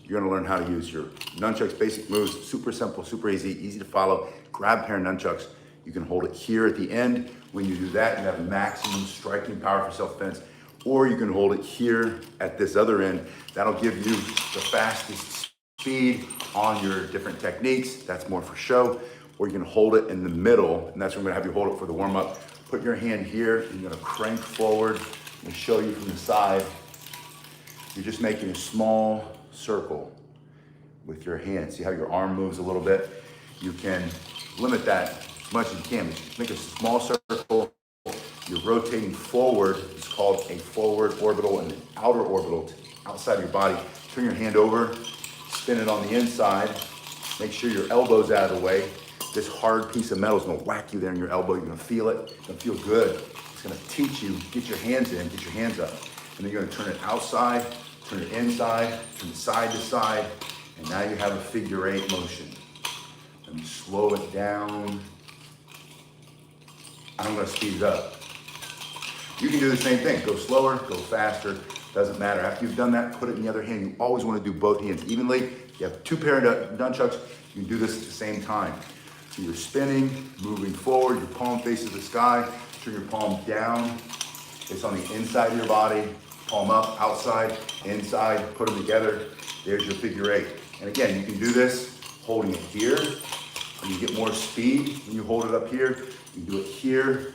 you're gonna learn how to use your nunchucks, basic moves, super simple, super easy, easy to follow. Grab a pair of nunchucks. You can hold it here at the end. When you do that, you have maximum striking power for self-defense, or you can hold it here at this other end. That'll give you the fastest speed on your different techniques. That's more for show. Or you can hold it in the middle, and that's where I'm gonna have you hold it for the warm-up. Put your hand here, and you're gonna crank forward. I'm gonna show you from the side. You're just making a small circle with your hand. See how your arm moves a little bit? You can limit that as much as you can. Just make a small circle. You're rotating forward. It's called a forward orbital and an outer orbital outside of your body. Turn your hand over, spin it on the inside. Make sure your elbow's out of the way. This hard piece of metal is gonna whack you there in your elbow. You're gonna feel it. It's gonna feel good. It's gonna teach you, get your hands in, get your hands up. And then you're gonna turn it outside, turn it inside, turn it side to side, and now you have a figure 8 motion. And slow it down. I'm gonna speed it up. You can do the same thing. Go slower, go faster, doesn't matter. After you've done that, put it in the other hand. You always wanna do both hands evenly. If you have 2 pair of nunchucks, you can do this at the same time. So you're spinning, moving forward, your palm faces the sky, turn your palm down. It's on the inside of your body, palm up, outside, inside, put them together. There's your figure 8. And again, you can do this holding it here, and you get more speed when you hold it up here. You do it here,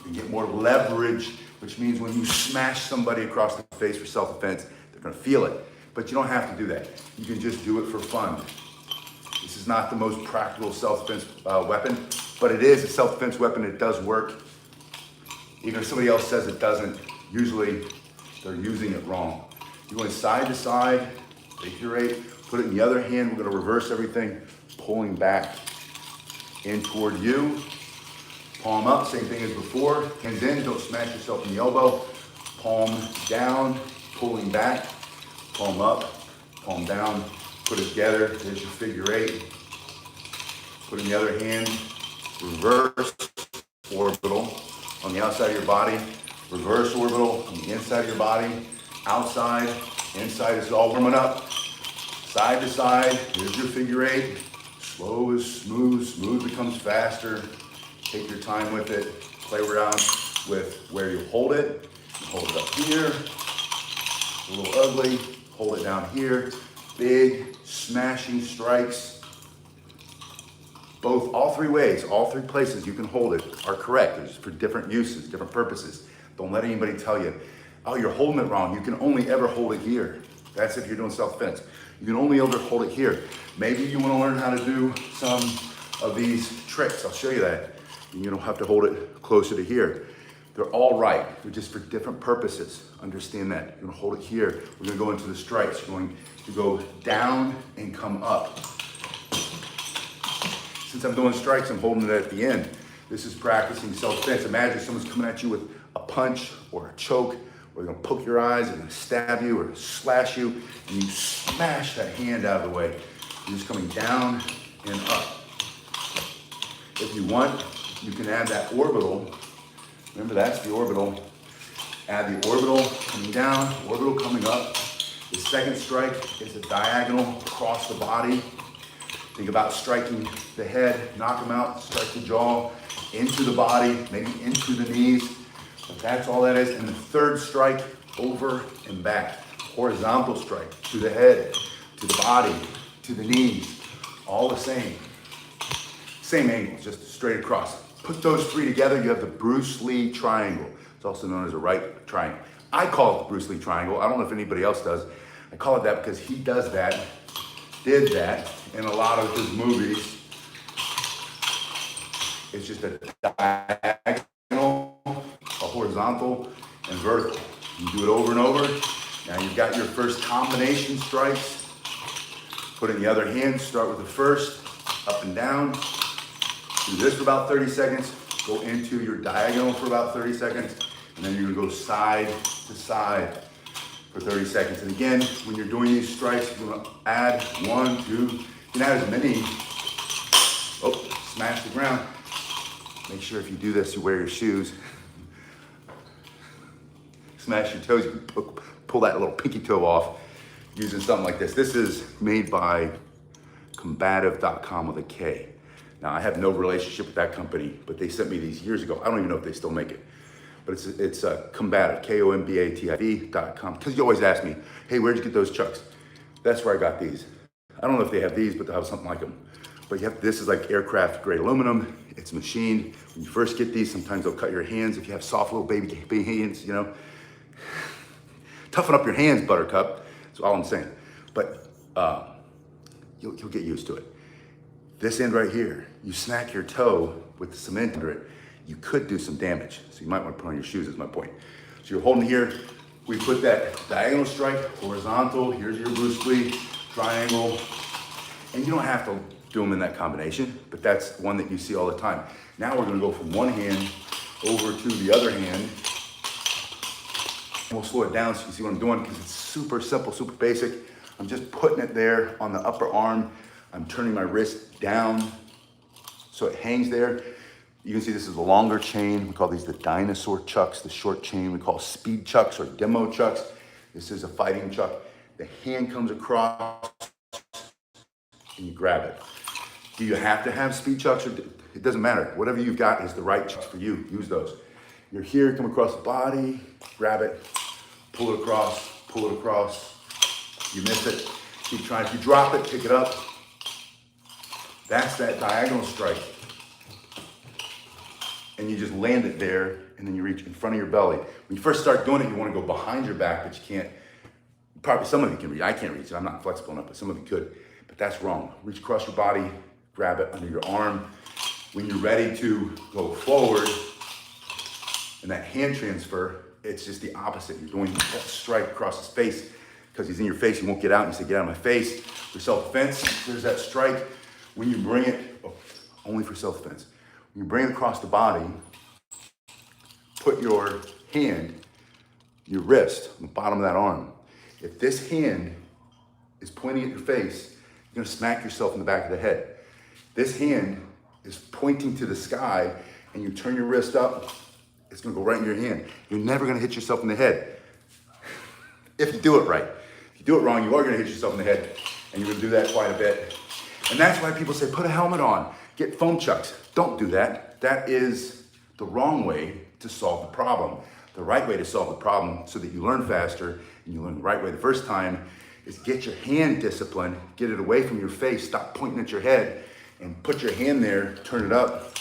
you get more leverage, which means when you smash somebody across the face for self-defense, they're gonna feel it. But you don't have to do that. You can just do it for fun. This is not the most practical self-defense weapon, but it is a self-defense weapon. It does work. Even if somebody else says it doesn't, usually they're using it wrong. You're going side to side, figure 8, put it in the other hand. We're gonna reverse everything, pulling back in toward you. Palm up, same thing as before. Hands in, don't smash yourself in the elbow. Palm down, pulling back. Palm up, palm down, put it together. There's your figure 8. Put in the other hand, reverse orbital on the outside of your body. Reverse orbital on the inside of your body. Outside, inside, is all warming up. Side to side, here's your figure 8. Slow is smooth, smooth becomes faster. Take your time with it. Play around with where you hold it. Hold it up here, a little ugly. Hold it down here. Big, smashing strikes. All 3 ways, all 3 places you can hold it are correct. It's for different uses, different purposes. Don't let anybody tell you, oh, you're holding it wrong. You can only ever hold it here. That's if you're doing self-defense. You can only ever hold it here. Maybe you want to learn how to do some of these tricks. I'll show you that. And you don't have to hold it closer to here. They're all right. They're just for different purposes. Understand that. You're gonna hold it here. We're gonna go into the strikes. You're going to go down and come up. Since I'm doing strikes, I'm holding it at the end. This is practicing self-defense. Imagine someone's coming at you with a punch or a choke, or they're gonna poke your eyes, they're gonna stab you or slash you, and you smash that hand out of the way. You're just coming down and up. If you want, you can add that orbital. Remember, that's the orbital. Add the orbital coming down, orbital coming up. The second strike is a diagonal across the body. Think about striking the head, knock them out, strike the jaw, into the body, maybe into the knees. But that's all that is. And the third strike, over and back. Horizontal strike to the head, to the body, to the knees. All the same. Same angle, just straight across. Put those 3 together, you have the Bruce Lee triangle. It's also known as a right triangle. I call it the Bruce Lee triangle. I don't know if anybody else does. I call it that because he does that, did that in a lot of his movies. It's just a diagonal, a horizontal, and vertical. You do it over and over. Now you've got your first combination strikes. Put it in the other hand, start with the first, up and down. Do this for about 30 seconds, go into your diagonal for about 30 seconds, and then you're gonna go side to side for 30 seconds. And again, when you're doing these strikes, you're gonna add 1, 2, you can add as many. Oh, smash the ground. Make sure if you do this, you wear your shoes. Smash your toes, you can pull that little pinky toe off. using something like this. This is made by combative.com with a K. Now, I have no relationship with that company, but they sent me these years ago. I don't even know if they still make it. But it's combative, combativ.com. Because you always ask me, hey, where'd you get those chucks? That's where I got these. I don't know if they have these, but they have something like them. But this is like aircraft grade aluminum. It's machined. When you first get these, sometimes they'll cut your hands. If you have soft little baby hands, you know. Toughen up your hands, Buttercup. That's all I'm saying. But you'll get used to it. This end right here, you smack your toe with the cement under it, you could do some damage. So you might want to put on your shoes is my point. So you're holding here, we put that diagonal strike, horizontal, here's your Bruce Lee, triangle, and you don't have to do them in that combination, but that's one that you see all the time. Now we're gonna go from one hand over to the other hand. We'll slow it down so you can see what I'm doing because it's super simple, super basic. I'm just putting it there on the upper arm. I'm turning my wrist down so it hangs there. You can see this is a longer chain. We call these the dinosaur chucks, the short chain we call speed chucks or demo chucks. This is a fighting chuck. The hand comes across and you grab it. Do you have to have speed chucks? Or it doesn't matter. Whatever you've got is the right chucks for you. Use those. You're here, come across the body, grab it, pull it across, pull it across. You miss it, keep trying. If you drop it, pick it up. That's that diagonal strike. And you just land it there, and then you reach in front of your belly. When you first start doing it, you want to go behind your back, but you can't. Probably some of you can reach. I can't reach it. I'm not flexible enough, but some of you could. But that's wrong. Reach across your body, grab it under your arm. When you're ready to go forward, and that hand transfer, it's just the opposite. You're doing that strike across his face because he's in your face. You won't get out. And you say, get out of my face. For self-defense, there's that strike. When you bring it, only for self-defense. When you bring it across the body, put your hand, your wrist, on the bottom of that arm. If this hand is pointing at your face, you're gonna smack yourself in the back of the head. This hand is pointing to the sky, and you turn your wrist up, it's gonna go right in your hand. You're never gonna hit yourself in the head. If you do it right. If you do it wrong, you are gonna hit yourself in the head, and you're gonna do that quite a bit. And that's why people say, put a helmet on, get foam chucks. Don't do that. That is the wrong way to solve the problem. The right way to solve the problem so that you learn faster and you learn the right way the first time is get your hand discipline, get it away from your face, stop pointing at your head and put your hand there, turn it up,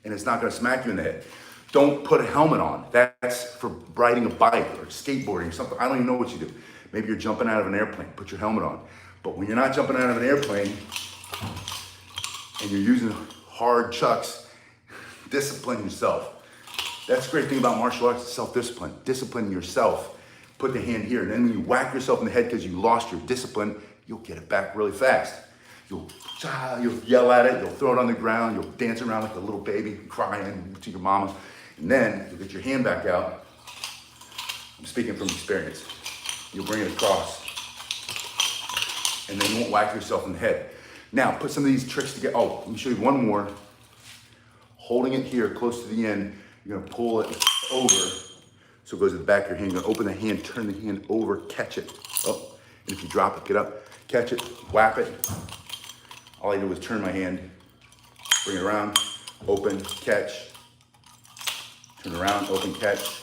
and it's not gonna smack you in the head. Don't put a helmet on. That's for riding a bike or skateboarding or something. I don't even know what you do. Maybe you're jumping out of an airplane, put your helmet on. But when you're not jumping out of an airplane and you're using hard chucks, discipline yourself. That's the great thing about martial arts, self-discipline. Discipline yourself. Put the hand here. And then when you whack yourself in the head because you lost your discipline, you'll get it back really fast. You'll yell at it, you'll throw it on the ground, you'll dance around like a little baby, crying to your mama. And then you'll get your hand back out. I'm speaking from experience. You'll bring it across. And then you won't whack yourself in the head. Now, put some of these tricks together. Oh, let me show you one more. Holding it here close to the end, you're gonna pull it over so it goes to the back of your hand. You're gonna open the hand, turn the hand over, catch it. Oh, and if you drop it, get up, catch it, whap it. All I do is turn my hand, bring it around, open, catch, turn around, open, catch.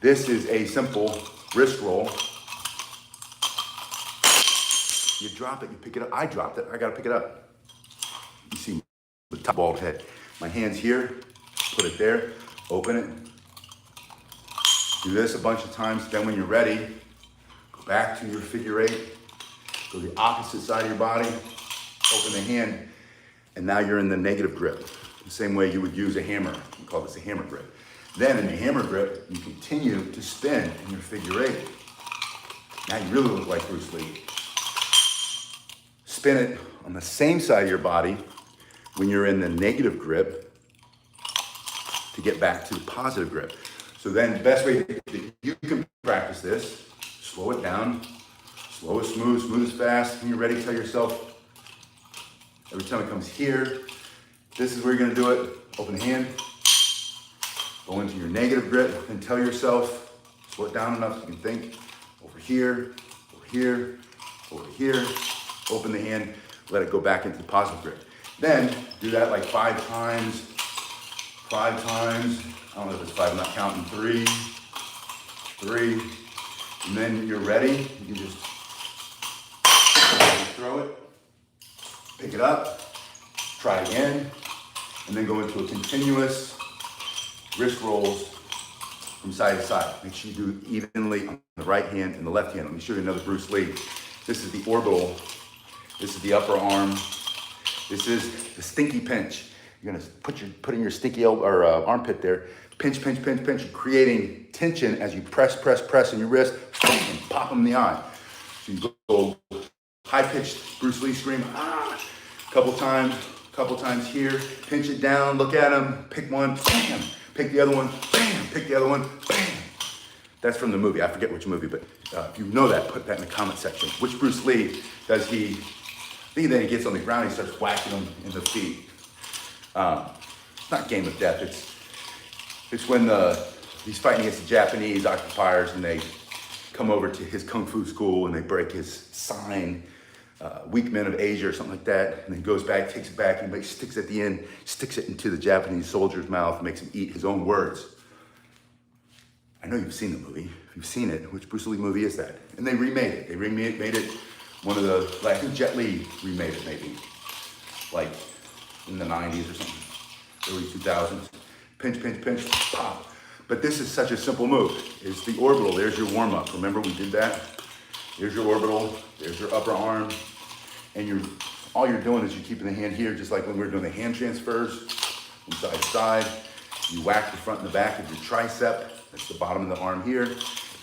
This is a simple wrist roll. You drop it, you pick it up. I dropped it, I gotta pick it up. You see the top bald head. My hand's here, put it there, open it. Do this a bunch of times, then when you're ready, go back to your figure eight, go to the opposite side of your body, open the hand, and now you're in the negative grip. The same way you would use a hammer. We call this a hammer grip. Then in the hammer grip, you continue to spin in your figure eight. Now you really look like Bruce Lee. Spin it on the same side of your body when you're in the negative grip to get back to the positive grip. So then the best way that you can practice this, slow it down, slow is smooth, smooth is fast. When you're ready, tell yourself, every time it comes here, this is where you're gonna do it. Open the hand, go into your negative grip, and tell yourself, slow it down enough so you can think, over here, over here, open the hand, let it go back into the positive grip. Then do that like 5 times. I don't know if it's 5, I'm not counting. 3, and then you're ready. You can just throw it, pick it up, try again, and then go into a continuous wrist rolls from side to side. Make sure you do it evenly on the right hand and the left hand. Let me show you another Bruce Lee. This is the orbital. This is the upper arm. This is the stinky pinch. You're gonna put in your stinky armpit there. Pinch, You're creating tension as you press in your wrist, and pop them in the eye. So you go high-pitched Bruce Lee scream, ah, couple times here, pinch it down, look at him, pick one, bam, pick the other one, bam, pick the other one, bam. That's from the movie, I forget which movie, but if you know that, put that in the comment section. Which Bruce Lee does he, I think then he gets on the ground, he starts whacking him in the feet. It's not Game of Death, it's when he's fighting against the Japanese occupiers and they come over to his Kung Fu school and they break his sign, Weak Men of Asia or something like that, and then goes back, takes it back, and sticks at the end, sticks it into the Japanese soldier's mouth, and makes him eat his own words. I know you've seen the movie. If you've seen it, which Bruce Lee movie is that? And they remade it. They made it one of the, like, I think Jet Li remade it maybe, like in the 90s or something, early 2000s. Pinch, pop. But this is such a simple move. It's the orbital. There's your warm up. Remember we did that? There's your orbital. There's your upper arm. And all you're doing is you're keeping the hand here, just like when we were doing the hand transfers from side to side. You whack the front and the back of your tricep. That's the bottom of the arm here.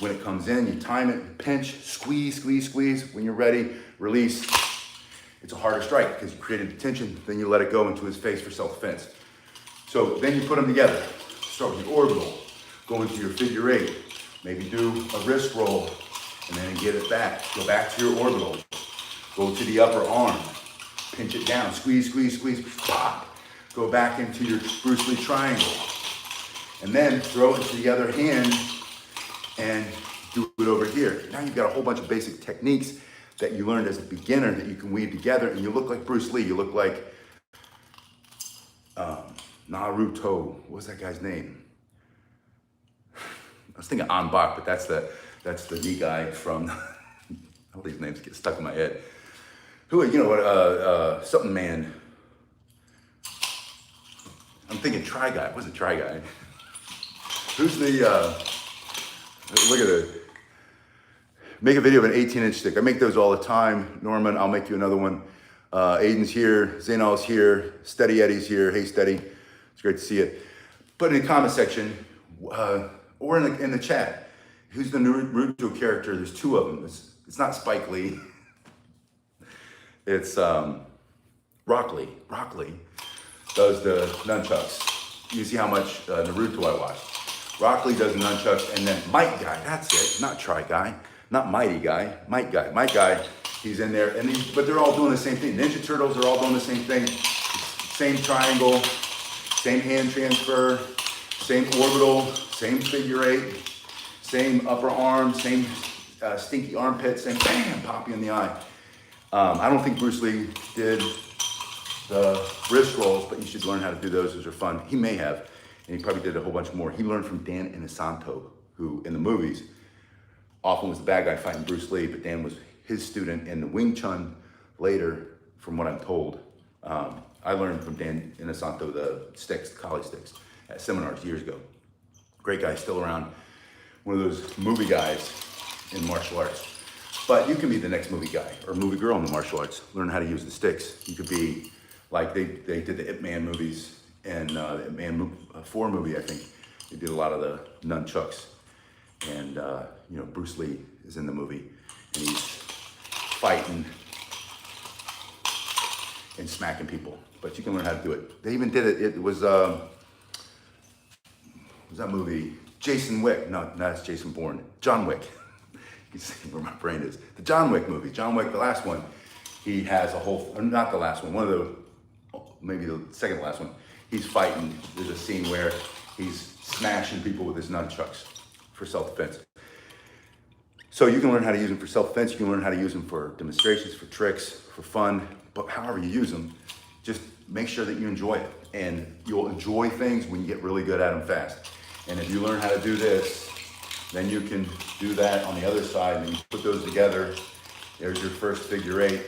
When it comes in, you time it, pinch, squeeze. When you're ready, release. It's a harder strike because you created the tension. Then you let it go into his face for self-defense. So then you put them together. Start with your orbital. Go into your figure 8. Maybe do a wrist roll and then get it back. Go back to your orbital. Go to the upper arm. Pinch it down. Squeeze. Pop. Go back into your Bruce Lee triangle. And then throw it to the other hand and do it over here. Now you've got a whole bunch of basic techniques that you learned as a beginner that you can weave together, and you look like Bruce Lee. You look like Naruto. What was that guy's name? I was thinking An Bak, but that's the knee guy from. All these names get stuck in my head. Who, you know what? Something Man. I'm thinking Try Guy. It wasn't Try Guy. Who's the? Look at it. Make a video of an 18-inch stick. I make those all the time. Norman, I'll make you another one. Aiden's here. Zainal's here. Steady Eddie's here. Hey, Steady. It's great to see you. Put in the comment section or in the chat. Who's the Naruto character? There's 2 of them. It's not Spike Lee. It's Rock Lee. Rock Lee does the nunchucks. You see how much Naruto I watch. Rock Lee does the nunchucks, and then Might Guy. That's it. Not Try Guy. Not Mighty Guy. Might Guy. Might Guy. He's in there, but they're all doing the same thing. Ninja Turtles are all doing the same thing. Same triangle, same hand transfer, same orbital, same figure 8, same upper arm, same stinky armpit, same bam, pop you in the eye. I don't think Bruce Lee did the wrist rolls, but you should learn how to do those. Those are fun. He may have, and he probably did a whole bunch more. He learned from Dan Inosanto, who in the movies often was the bad guy fighting Bruce Lee, but Dan was his student in the Wing Chun later, from what I'm told. I learned from Dan Inosanto the sticks, the collie sticks, at seminars years ago. Great guy, still around. One of those movie guys in martial arts. But you can be the next movie guy or movie girl in the martial arts. Learn how to use the sticks. You could be like they did the Ip Man movies and the Ip Man 4 movie, I think. They did a lot of the nunchucks. And you know, Bruce Lee is in the movie and he's fighting and smacking people. But you can learn how to do it. They even did it. It was that movie? Jason Wick. No, that's Jason Bourne. John Wick. You can see where my brain is. The John Wick movie. John Wick, the last one. He has a whole, or not the last one, one of the, maybe the second to last one. He's fighting. There's a scene where he's smashing people with his nunchucks for self-defense. So you can learn how to use them for self-defense, you can learn how to use them for demonstrations, for tricks, for fun, but however you use them, just make sure that you enjoy it. And you'll enjoy things when you get really good at them fast. And if you learn how to do this, then you can do that on the other side, and you put those together. There's your first figure eight.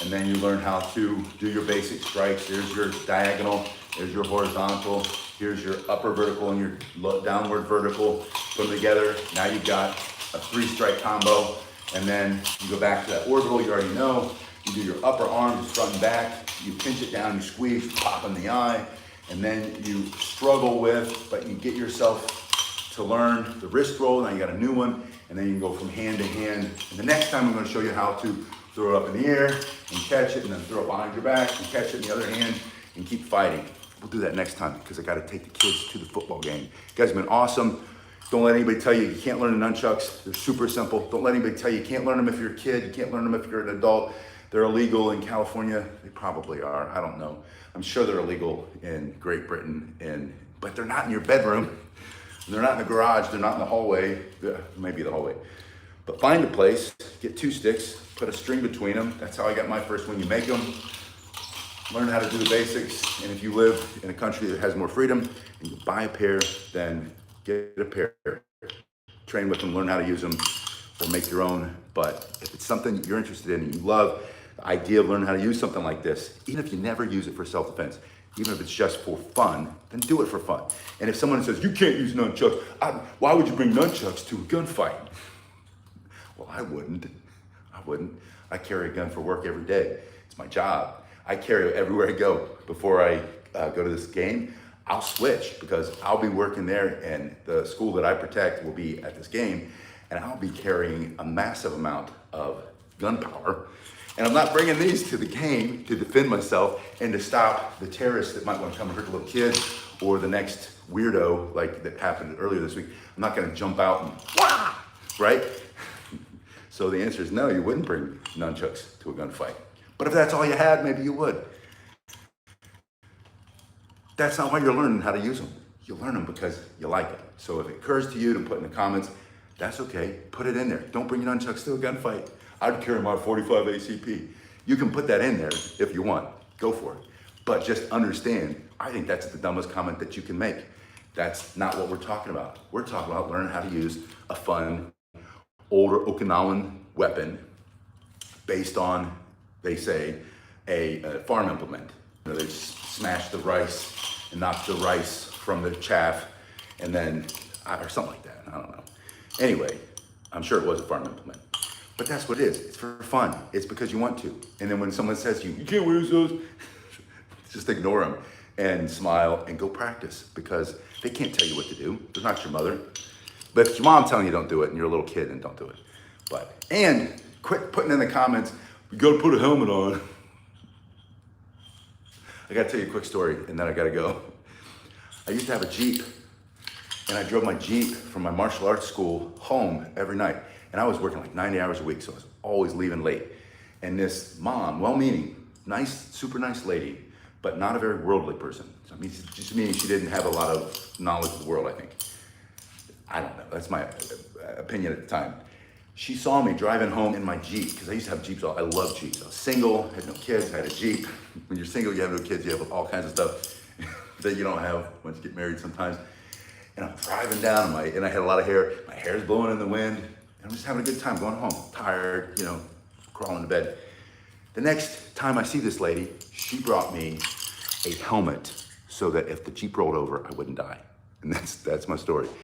And then you learn how to do your basic strikes. There's your diagonal, there's your horizontal, here's your upper vertical and your downward vertical. Put them together, now you've got a 3-strike combo. And then you go back to that orbital you already know. You do your upper arm, just front and back. You pinch it down, you squeeze, pop in the eye. And then you struggle with, but you get yourself to learn the wrist roll. Now you got a new one. And then you can go from hand to hand. And the next time I'm gonna show you how to throw it up in the air and catch it, and then throw it behind your back and catch it in the other hand and keep fighting. We'll do that next time because I got to take the kids to the football game. You guys have been awesome. Don't let anybody tell you can't learn the nunchucks. They're super simple. Don't let anybody tell you can't learn them if you're a kid. You can't learn them if you're an adult. They're illegal in California. They probably are. I don't know. I'm sure they're illegal in Great Britain, but they're not in your bedroom. They're not in the garage. They're not in the hallway. Maybe the hallway. But find a place, get 2 sticks, put a string between them. That's how I got my first one. You make them, learn how to do the basics. And if you live in a country that has more freedom and you buy a pair, then get a pair. Train with them, learn how to use them, or make your own. But if it's something you're interested in and you love the idea of learning how to use something like this, even if you never use it for self-defense, even if it's just for fun, then do it for fun. And if someone says, you can't use nunchucks, why would you bring nunchucks to a gunfight? Well, I wouldn't. I carry a gun for work every day. It's my job. I carry it everywhere I go. Before I go to this game, I'll switch because I'll be working there and the school that I protect will be at this game, and I'll be carrying a massive amount of gunpowder. And I'm not bringing these to the game to defend myself and to stop the terrorists that might want to come and hurt the little kids or the next weirdo like that happened earlier this week. I'm not gonna jump out and wah, right? So the answer is no, you wouldn't bring nunchucks to a gunfight. But if that's all you had, maybe you would. That's not why you're learning how to use them. You learn them because you like it. So if it occurs to you to put in the comments, that's okay, put it in there. Don't bring your nunchucks to a gunfight. I'd carry my 45 ACP. You can put that in there if you want, go for it. But just understand, I think that's the dumbest comment that you can make. That's not what we're talking about. We're talking about learning how to use a fun, older Okinawan weapon based on, they say, a farm implement. You know, they smash the rice and knock the rice from the chaff and then, or something like that, I don't know. Anyway, I'm sure it was a farm implement. But that's what it is, it's for fun. It's because you want to. And then when someone says to you, you can't wear those, just ignore them and smile and go practice because they can't tell you what to do. They're not your mother. But if your mom telling you don't do it and you're a little kid, then don't do it. And quit putting in the comments, you gotta put a helmet on. I gotta tell you a quick story and then I gotta go. I used to have a Jeep and I drove my Jeep from my martial arts school home every night. And I was working like 90 hours a week, so I was always leaving late. And this mom, well-meaning, nice, super nice lady, but not a very worldly person. So, I mean, just meaning she didn't have a lot of knowledge of the world, I think. I don't know, that's my opinion at the time. She saw me driving home in my Jeep, because I used to have Jeeps, I love Jeeps. I was single, had no kids, I had a Jeep. When you're single, you have no kids, you have all kinds of stuff that you don't have once you get married sometimes. And I'm driving down, and I had a lot of hair, my hair's blowing in the wind, and I'm just having a good time going home, tired, you know, crawling to bed. The next time I see this lady, she brought me a helmet so that if the Jeep rolled over, I wouldn't die. And that's my story.